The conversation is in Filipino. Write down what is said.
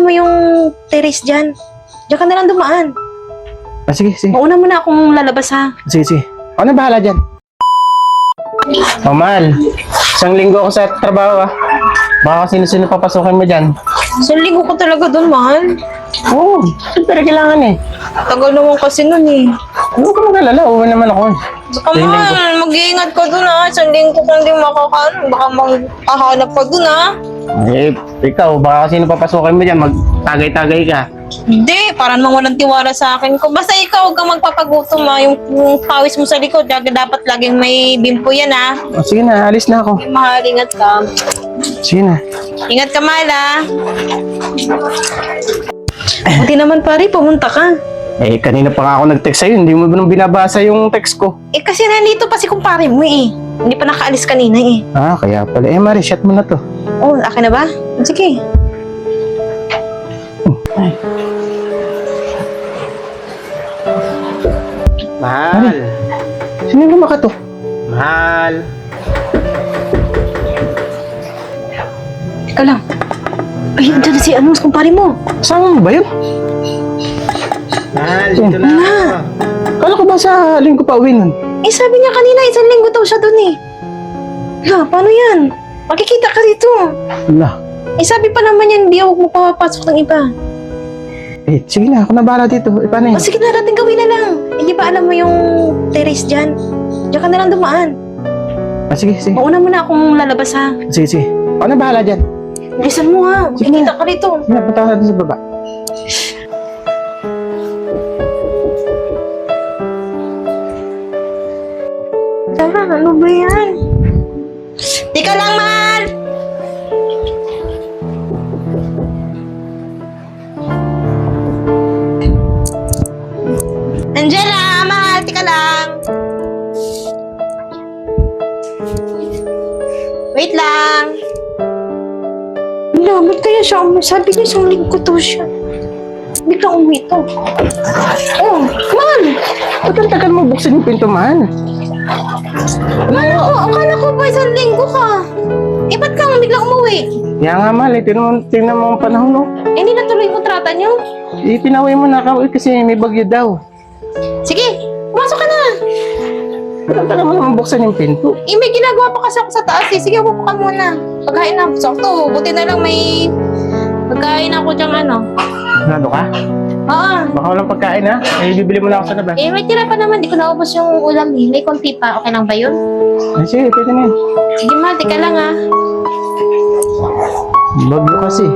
mo yung terrace dyan. Diyan ka na lang dumaan. Ah, sige, sige. Mauna mo na akong lalabas ha. Sige, sige. Ako na bahala dyan. Oh, mahal. Isang linggo ako sa trabaho, ah. Baka sino-sino papasukin mo dyan. Isang linggo ko talaga doon, mahal. Oo, siyempre kailangan eh. Tagal naman kasi nun eh. Ano ka mag-alala? Uwi naman ako. Saka mahal, mag-iingat ka doon ha. Isang linggo kung hindi makakaano, baka makahanap ka doon ha. Eh, ikaw, baka sino papasukin mo dyan, magtagay-tagay ka. Hindi, parang mang walang tiwala sa akin ko. Basta ikaw, huwag kang magpapagutom ha. Yung pawis mo sa likod, dapat laging may bimpo yan ha. Oh, sige na, alis na ako. Mahal, ingat ka. Sige na. Ingat ka, mahal ha. Buti naman pare, pumunta ka. Eh, kanina pa nga ako nag-text sa'yo, hindi mo ba nang binabasa yung text ko? Eh kasi nandito pa si kumpare mo eh. Hindi pa nakaalis kanina eh. Ah, kaya pala. Eh, Mari, shot mo na to. Oh, akin na ba? Sige. Ay. Mahal. Sino yung lumaka to? Mahal. Teka lang. Ay, dyan na si kumpare mo. Saan mo ba yun? Mahal, dito na ako. Kala ko ba sa linggo pa uwi nun? Eh sabi niya kanina, isang linggo daw siya dun eh. Ha, paano yan? Makikita ka dito. Wala. Eh sabi pa naman yan, hindi ako magpapapasok ng iba. Eh, sige na, ako na bahala dito. Eh, paano O yun? sige na, natin gawin na lang. Hindi ba alam mo yung terrace dyan? Diyan ka na lang dumaan. Ah, sige, sige. Mauna mo na akong lalabas ha. Sige, sige. Ako na bahala dyan. Bilisan mo ha, Sige makikita ka dito. Sige na, punta ka natin sa baba. Tara, ano ba yan? Tika lang, mahal! Angela, mahal, tika lang. Wait lang. Wala, ba't kaya siya? Sabi niya isang linggo to siya. Biglang uwi to. Oh, mahal! Ba't ang tagal mo buksan yung pinto, mahal? Akala ko ba isang linggo ka? Eh, ba't kang biglang umuwi? Kaya nga, mahal. Eh, tingnan mo ang panahon, no? Eh, hindi natuloy yung kontrata niyo? Eh, pinaway mo na ako kasi may bagyo daw. Sige, pumasok ka na. Ba't ang tagal mo naman buksan yung pinto? Eh, may ginagawa pa kasi ako sa taas eh. Sige, upo ka muna. Pagkain na. Sakto, buti na lang may pagkain ako dyan Nado ka? Oo. Baka walang pagkain, ha? Eh, bibili mo na ako sa labas. Eh, may tira pa naman. Di ko naubos yung ulam eh. May konti pa. Okay lang ba yun? Ay, sige, pwede na yun. Sige ma, tika lang ah. Bagyo kasi.